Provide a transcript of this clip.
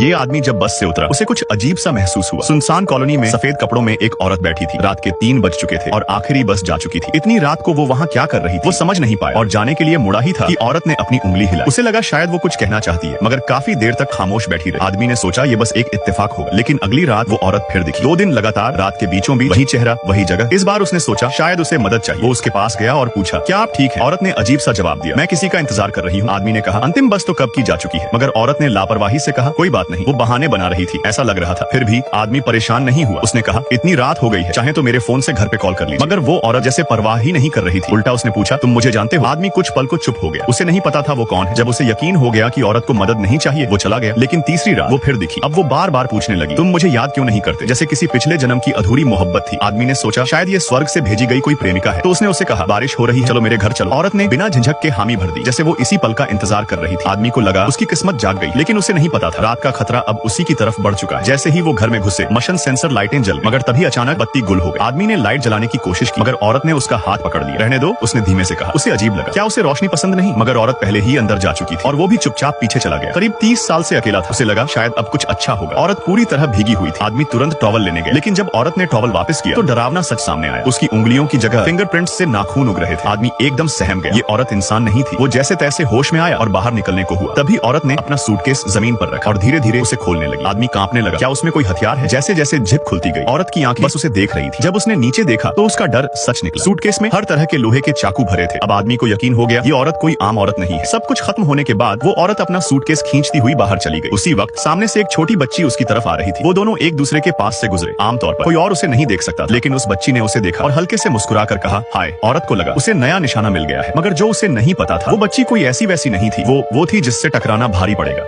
ये आदमी जब बस से उतरा उसे कुछ अजीब सा महसूस हुआ। सुनसान कॉलोनी में सफेद कपड़ों में एक औरत बैठी थी। रात के 3 बज चुके थे और आखिरी बस जा चुकी थी। इतनी रात को वो वहाँ क्या कर रही थी वो समझ नहीं पाया और जाने के लिए मुड़ा ही था कि औरत ने अपनी उंगली हिलाई। उसे लगा शायद वो कुछ कहना चाहती है, मगर काफी देर तक खामोश बैठी रही। आदमी ने सोचा ये बस एक इत्तेफाक होगा, लेकिन अगली रात वो औरत फिर दिखी। 2 दिन लगातार रात के बीचों बीच वही चेहरा वही जगह। इस बार उसने सोचा शायद उसे मदद चाहिए। वो उसके पास गया और पूछा क्या आप ठीक है? औरत ने अजीब सा जवाब दिया, मैं किसी का इंतजार कर रही हूँ। आदमी ने कहा अंतिम बस तो कब की जा चुकी है। मगर औरत ने लापरवाही से कहा कोई बात नहीं, वो बहाने बना रही थी, ऐसा लग रहा था। फिर भी आदमी परेशान नहीं हुआ। उसने कहा इतनी रात हो गई है, चाहे तो मेरे फोन से घर पे कॉल कर लीजिए। मगर वो औरत जैसे परवाह ही नहीं कर रही थी। उल्टा उसने पूछा तुम मुझे जानते हो? आदमी कुछ पल को चुप हो गया। उसे नहीं पता था वो कौन है। जब उसे यकीन हो गया कि औरत को मदद नहीं चाहिए वो चला गया। लेकिन तीसरी रात वो फिर दिखी। अब वो बार बार पूछने लगी तुम मुझे याद क्यों नहीं करते, जैसे किसी पिछले जन्म की अधूरी मोहब्बत थी। आदमी ने सोचा शायद ये स्वर्ग से भेजी गई कोई प्रेमिका है, तो उसने उसे कहा बारिश हो रही है, चलो मेरे घर चलो। औरत ने बिना झिझक के हामी भर दी, जैसे वो इसी पल का इंतजार कर रही थी। आदमी को लगा उसकी किस्मत जाग गई, लेकिन उसे नहीं पता था रात का खतरा अब उसी की तरफ बढ़ चुका है। जैसे ही वो घर में घुसे मोशन सेंसर लाइटें जल, मगर तभी अचानक बत्ती गुल हो गई। आदमी ने लाइट जलाने की कोशिश की, मगर औरत ने उसका हाथ पकड़ लिया। रहने दो, उसने धीमे से कहा। उसे अजीब लगा, क्या उसे रोशनी पसंद नहीं? मगर औरत पहले ही अंदर जा चुकी थी और वो भी चुपचाप पीछे चला गया। करीब 30 साल से अकेला था। उसे लगा शायद अब कुछ अच्छा होगा। औरत पूरी तरह भीगी हुई थी। आदमी तुरंत टॉवल लेने गया, लेकिन जब औरत ने टॉवल वापस किया तो डरावना सच सामने आया। उसकी उंगलियों की जगह फिंगरप्रिंट्स से नाखून उग रहे थे। आदमी एकदम सहम गया। ये औरत इंसान नहीं थी। वो जैसे तैसे होश में आया और बाहर निकलने को हुआ। तभी औरत ने अपना सूटकेस जमीन पर रखा और धीरे धीरे उसे खोलने लगी। आदमी कांपने लगा, क्या उसमें कोई हथियार है? जैसे जैसे जिप खुलती गई, औरत की आंखें बस उसे देख रही थी। जब उसने नीचे देखा तो उसका डर सच निकला। सूटकेस में हर तरह के लोहे के चाकू भरे थे। अब आदमी को यकीन हो गया ये औरत कोई आम औरत नहीं है। सब कुछ खत्म होने के बाद वो औरत अपना सूटकेस खींचती हुई बाहर चली गई। उसी वक्त सामने से एक छोटी बच्ची उसकी तरफ आ रही थी। वो दोनों एक दूसरे के पास से गुजरे। आमतौर पर कोई और उसे नहीं देख सकता, लेकिन उस बच्ची ने उसे देखा और हल्के से मुस्कुराकर कहा हाय। औरत को लगा उसे नया निशाना मिल गया है, मगर जो उसे नहीं पता था वो बच्ची कोई ऐसी वैसी नहीं थी। वो थी जिससे टकराना भारी पड़ेगा।